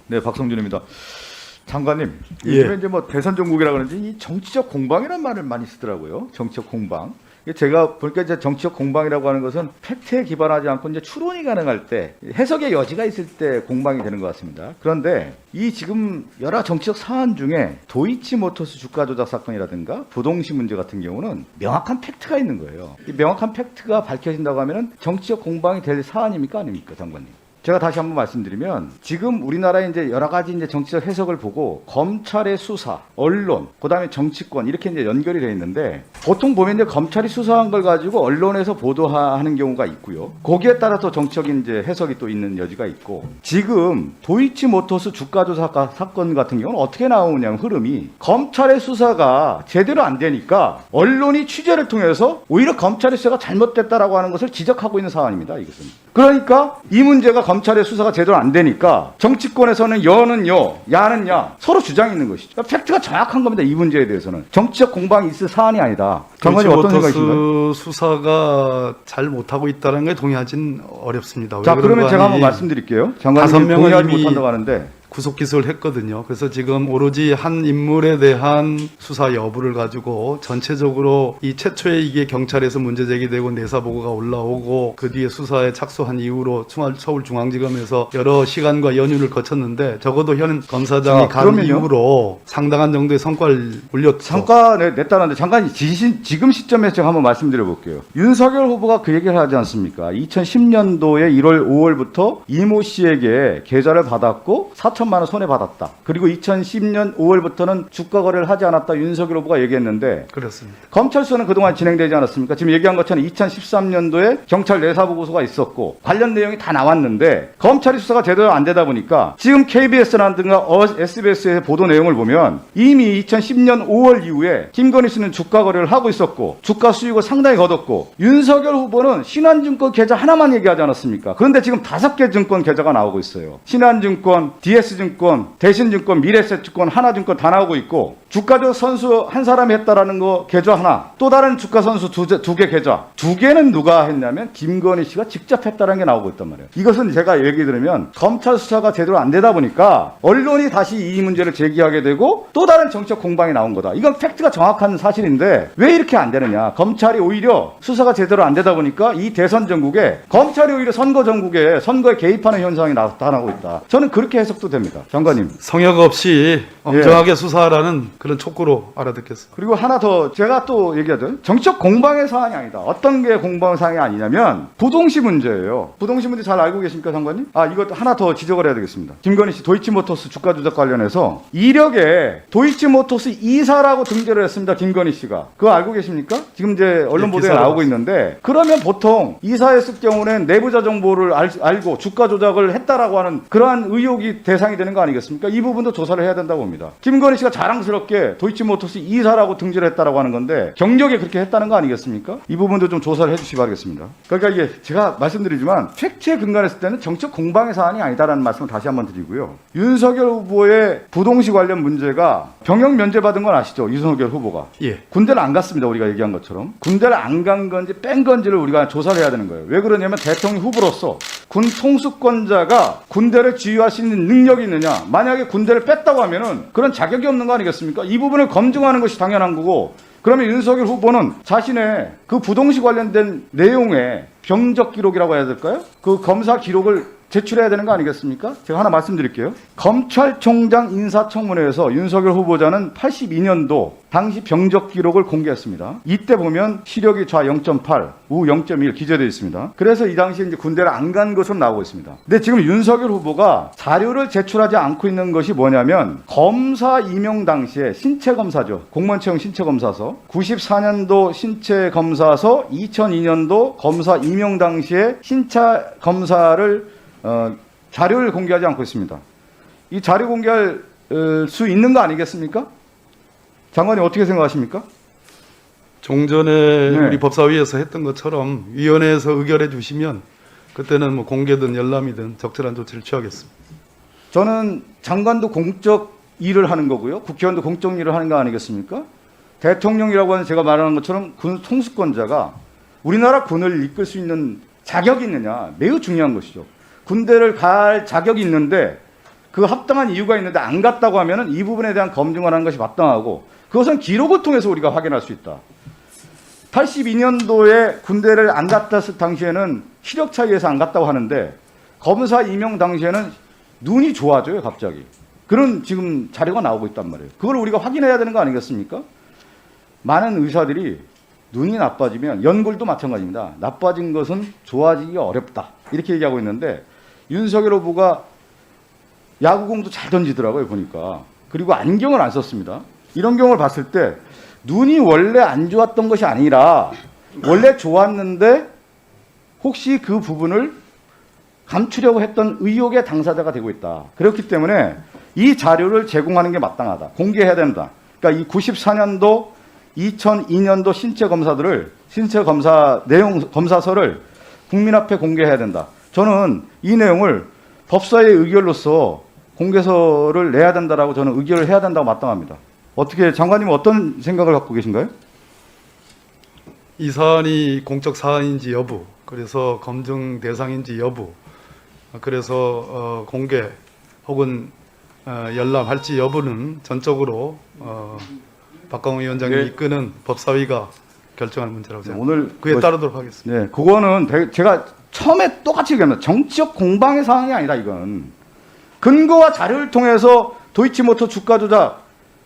네, 박성준입니다. 장관님, 예. 요즘에 이제 뭐 대선 정국이라 그런지 이 정치적 공방이라는 말을 많이 쓰더라고요. 정치적 공방. 제가 보니까 이제 정치적 공방이라고 하는 것은 팩트에 기반하지 않고 이제 추론이 가능할 때, 해석의 여지가 있을 때 공방이 되는 것 같습니다. 그런데 이 지금 여러 정치적 사안 중에 도이치모터스 주가 조작 사건이라든가 부동시 문제 같은 경우는 명확한 팩트가 있는 거예요. 이 명확한 팩트가 밝혀진다고 하면은 정치적 공방이 될 사안입니까 아닙니까, 장관님? 제가 다시 한번 말씀드리면 지금 우리나라의 이제 여러 가지 이제 정치적 해석을 보고 검찰의 수사, 언론, 그다음에 정치권 이렇게 이제 연결이 되어 있는데 보통 보면 이제 검찰이 수사한 걸 가지고 언론에서 보도하는 경우가 있고요. 거기에 따라서 정치적인 이제 해석이 또 있는 여지가 있고 지금 도이치모터스 주가 조작 사건 같은 경우는 어떻게 나오냐면 흐름이 검찰의 수사가 제대로 안 되니까 언론이 취재를 통해서 오히려 검찰의 수사가 잘못됐다라고 하는 것을 지적하고 있는 사안입니다. 이것은. 그러니까 이 문제가 검찰의 수사가 제대로 안 되니까 정치권에서는 여는 여, 야는 야 서로 주장이 있는 것이죠. 그러니까 팩트가 정확한 겁니다. 이 문제에 대해서는. 정치적 공방이 있을 사안이 아니다. 장관님 어떤 생각이신가요? 수사가 잘 못하고 있다는 게 동의하진 어렵습니다. 자, 그러면 제가 한번 말씀드릴게요. 장관님 동의하지 못한다고 하는데 구속 기소를 했거든요. 그래서 지금 오로지 한 인물에 대한 수사 여부를 가지고 전체적으로 이 최초에 이게 경찰에서 문제 제기되고 내사 보고가 올라오고 그 뒤에 수사에 착수한 이후로 서울중앙지검에서 여러 시간과 연휴를 거쳤는데 적어도 현 검사장이 간 이후로 상당한 정도의 성과를 올렸죠. 성과 냈다는데 장관님 지금 시점에서 제가 한번 말씀드려 볼게요. 윤석열 후보가 그 얘기를 하지 않습니까? 2010년도에 1월 5월부터 이모 씨에게 계좌를 받았고 4천만 원 손해받았다. 그리고 2010년 5월부터는 주가 거래를 하지 않았다. 윤석열 후보가 얘기했는데 그렇습니다. 검찰 수사는 그동안 진행되지 않았습니까? 지금 얘기한 것처럼 2013년도에 경찰 내사보고서가 있었고 관련 내용이 다 나왔는데 검찰이 수사가 제대로 안 되다 보니까 지금 KBS라든가 SBS의 보도 내용을 보면 이미 2010년 5월 이후에 김건희 씨는 주가 거래를 하고 있었고 주가 수익을 상당히 거뒀고 윤석열 후보는 신한증권 계좌 하나만 얘기하지 않았습니까? 그런데 지금 5개 증권 계좌가 나오고 있어요. 신한증권, DS증권, 대신증권, 미래에셋증권, 하나증권 다 나오고 있고 주가조 선수 한 사람이 했다라는 거 계좌 하나, 또 다른 주가 선수 두 개 계좌. 두 개는 누가 했냐면 김건희 씨가 직접 했다라는 게 나오고 있단 말이에요. 이것은 제가 얘기 들으면 검찰 수사가 제대로 안 되다 보니까 언론이 다시 이 문제를 제기하게 되고 또 다른 정치적 공방이 나온 거다. 이건 팩트가 정확한 사실인데 왜 이렇게 안 되느냐. 검찰이 오히려 수사가 제대로 안 되다 보니까 이 대선 전국에 검찰이 오히려 선거 전국에 선거에 개입하는 현상이 나타나고 있다. 저는 그렇게 해석도 됩니다. 장관님. 성역 없이 엄정하게 수사하라는 그런 촉구로 알아듣겠습니다. 그리고 하나 더 제가 또 얘기하던 정치적 공방의 사안이 아니다. 어떤 게 공방 사안이 아니냐면 부동시 문제예요. 부동시 문제 잘 알고 계십니까, 장관님? 이거 하나 더 지적을 해야 되겠습니다. 김건희 씨 도이치모터스 주가 조작 관련해서 이력에 도이치모터스 이사라고 등재를 했습니다. 김건희 씨가. 그거 알고 계십니까? 지금 이제 언론 보도에 나오고 있는데 그러면 보통 이사했을 경우는 내부자 정보를 알고 주가 조작을 했다라고 하는 그러한 의혹이 대상이 되는 거 아니겠습니까? 이 부분도 조사를 해야 된다고 봅니다. 김건희 씨가 자랑스럽게 도이치모터스 이사라고 등재를 했다라고 하는 건데 경력에 그렇게 했다는 거 아니겠습니까? 이 부분도 좀 조사를 해주시기 바라겠습니다. 그러니까 이게 제가 말씀드리지만 팩트에 근거했을 때는 정치적 공방의 사안이 아니다라는 말씀을 다시 한번 드리고요. 윤석열 후보의 부동시 관련 문제가 병역 면제받은 건 아시죠? 윤석열 후보가. 예. 군대를 안 갔습니다. 우리가 얘기한 것처럼. 군대를 안 간 건지 뺀 건지를 우리가 조사를 해야 되는 거예요. 왜 그러냐면 대통령 후보로서 군 통수권자가 군대를 지휘할 수 있는 능력이 있느냐. 만약에 군대를 뺐다고 하면은 그런 자격이 없는 거 아니겠습니까? 이 부분을 검증하는 것이 당연한 거고 그러면 윤석열 후보는 자신의 그 부동시 관련된 내용의 병적 기록이라고 해야 될까요? 그 검사 기록을 제출해야 되는 거 아니겠습니까? 제가 하나 말씀드릴게요. 검찰총장 인사청문회에서 윤석열 후보자는 82년도 당시 병적 기록을 공개했습니다. 이때 보면 시력이 좌 0.8, 우 0.1 기재되어 있습니다. 그래서 이 당시에 이제 군대를 안 간 것으로 나오고 있습니다. 근데 지금 윤석열 후보가 자료를 제출하지 않고 있는 것이 뭐냐면 검사 임용 당시에 신체 검사죠. 공무원 채용 신체 검사서, 94년도 신체 검사서, 2002년도 검사 임용 당시에 신체 검사를 자료를 공개하지 않고 있습니다. 이 자료 공개할 수 있는 거 아니겠습니까? 장관님 어떻게 생각하십니까? 종전에 우리 법사위에서 했던 것처럼 위원회에서 의결해 주시면 그때는 뭐 공개든 열람이든 적절한 조치를 취하겠습니다. 저는 장관도 공적 일을 하는 거고요. 국회의원도 공적 일을 하는 거 아니겠습니까? 대통령이라고 하는 제가 말하는 것처럼 군 통수권자가 우리나라 군을 이끌 수 있는 자격이 있느냐 매우 중요한 것이죠. 군대를 갈 자격이 있는데 그 합당한 이유가 있는데 안 갔다고 하면은 이 부분에 대한 검증을 하는 것이 마땅하고 그것은 기록을 통해서 우리가 확인할 수 있다. 82년도에 군대를 안 갔다 했을 당시에는 시력 차이에서 안 갔다고 하는데 검사 임용 당시에는 눈이 좋아져요, 갑자기. 그런 지금 자료가 나오고 있단 말이에요. 그걸 우리가 확인해야 되는 거 아니겠습니까? 많은 의사들이 눈이 나빠지면 연골도 마찬가지입니다. 나빠진 것은 좋아지기가 어렵다. 이렇게 얘기하고 있는데 윤석열 후보가 야구공도 잘 던지더라고요, 보니까. 그리고 안경을 안 썼습니다. 이런 경우를 봤을 때 눈이 원래 안 좋았던 것이 아니라 원래 좋았는데 혹시 그 부분을 감추려고 했던 의혹의 당사자가 되고 있다. 그렇기 때문에 이 자료를 제공하는 게 마땅하다. 공개해야 된다. 그러니까 이 94년도, 2002년도 신체 검사들을 신체 검사 내용 검사서를 국민 앞에 공개해야 된다. 저는 이 내용을 법사의 의결로서 공개서를 내야 된다라고 저는 의결을 해야 된다고 마땅합니다. 어떻게 장관님은 어떤 생각을 갖고 계신가요? 이 사안이 공적 사안인지 여부, 그래서 검증 대상인지 여부, 그래서 공개 혹은 열람할지 여부는 전적으로 박광훈 위원장이 네. 이끄는 법사위가 결정할 문제라고 생각합니다. 오늘 그에 따르도록 하겠습니다. 네, 그거는 제가 처음에 똑같이 얘기합니다. 정치적 공방의 상황이 아니다, 이건. 근거와 자료를 통해서 도이치모터 주가 조작,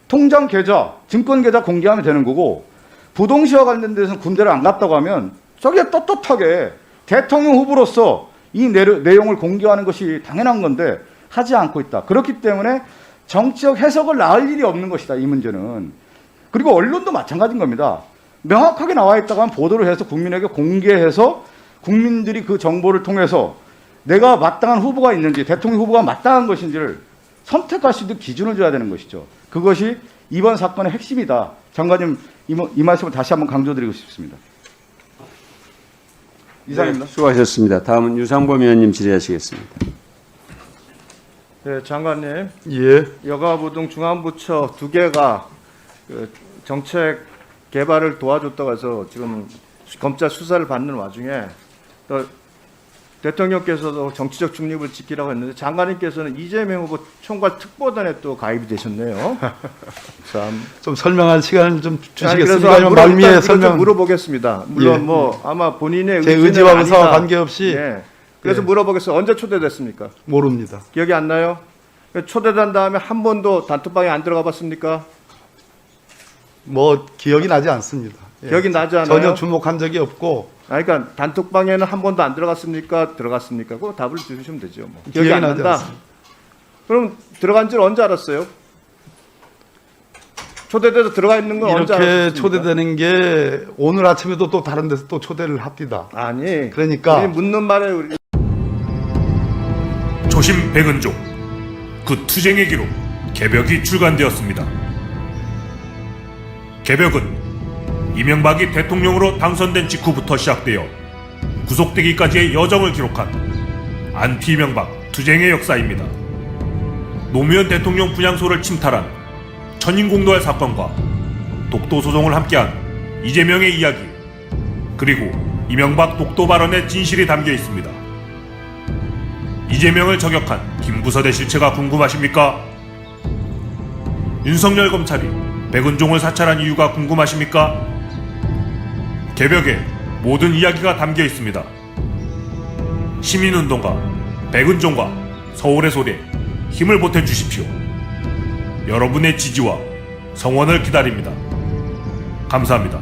통장 계좌, 증권 계좌 공개하면 되는 거고, 부동시와 관련돼서 군대를 안 갔다고 하면 저게 떳떳하게 대통령 후보로서 이 내용을 공개하는 것이 당연한 건데 하지 않고 있다. 그렇기 때문에 정치적 해석을 낳을 일이 없는 것이다, 이 문제는. 그리고 언론도 마찬가지인 겁니다. 명확하게 나와 있다고 하면 보도를 해서 국민에게 공개해서 국민들이 그 정보를 통해서 내가 마땅한 후보가 있는지, 대통령 후보가 마땅한 것인지를 선택할 수 있는 기준을 줘야 되는 것이죠. 그것이 이번 사건의 핵심이다. 장관님, 이 말씀을 다시 한번 강조드리고 싶습니다. 이상입니다. 네, 수고하셨습니다. 다음은 유상범 의원님 질의하시겠습니다. 네, 장관님, 예, 여가부등 중앙부처 두 개가 그 정책 개발을 도와줬다고 해서 지금 검찰 수사를 받는 와중에 또 대통령께서도 정치적 중립을 지키라고 했는데 장관님께서는 이재명 후보 총괄 특보단에 또 가입이 되셨네요. 참. 좀 설명할 시간을 좀 아니, 주시겠습니까? 그래서 아니면 말미에 일단 설명. 좀 물어보겠습니다. 물론 예. 뭐 아마 본인의 제 의지는 의지와 의사와 아니다. 관계없이 예. 그래서 예. 물어보겠습니다. 언제 초대됐습니까? 모릅니다. 기억이 안 나요? 초대된 다음에 한 번도 단톡방에 안 들어가 봤습니까? 뭐 기억이 나지 않습니다. 예. 기억이 나지 않아요? 전혀 주목한 적이 없고 그러니까 단톡방에는 한 번도 안 들어갔습니까? 들어갔습니까? 그 답을 주시면 되죠. 뭐. 기억이 기억이 안 나지 난다. 않습니다. 그럼 들어간 줄 언제 알았어요? 초대돼서 들어가 있는 건 언제 이렇게 알았습니까? 초대되는 게 오늘 아침에도 또 다른 데서 또 초대를 합니다. 아니. 그러니까 우리 묻는 말에 우리 초심 백은종 그 투쟁의 기록 개벽이 출간되었습니다. 개벽은 이명박이 대통령으로 당선된 직후부터 시작되어 구속되기까지의 여정을 기록한 안티 이명박 투쟁의 역사입니다. 노무현 대통령 분향소를 침탈한 천인공노할 사건과 독도 소송을 함께한 이재명의 이야기, 그리고 이명박 독도 발언의 진실이 담겨 있습니다. 이재명을 저격한 김부선의 실체가 궁금하십니까? 윤석열 검찰이 백은종을 사찰한 이유가 궁금하십니까? 개벽에 모든 이야기가 담겨 있습니다. 시민운동가 백은종과 서울의 소리에 힘을 보태주십시오. 여러분의 지지와 성원을 기다립니다. 감사합니다.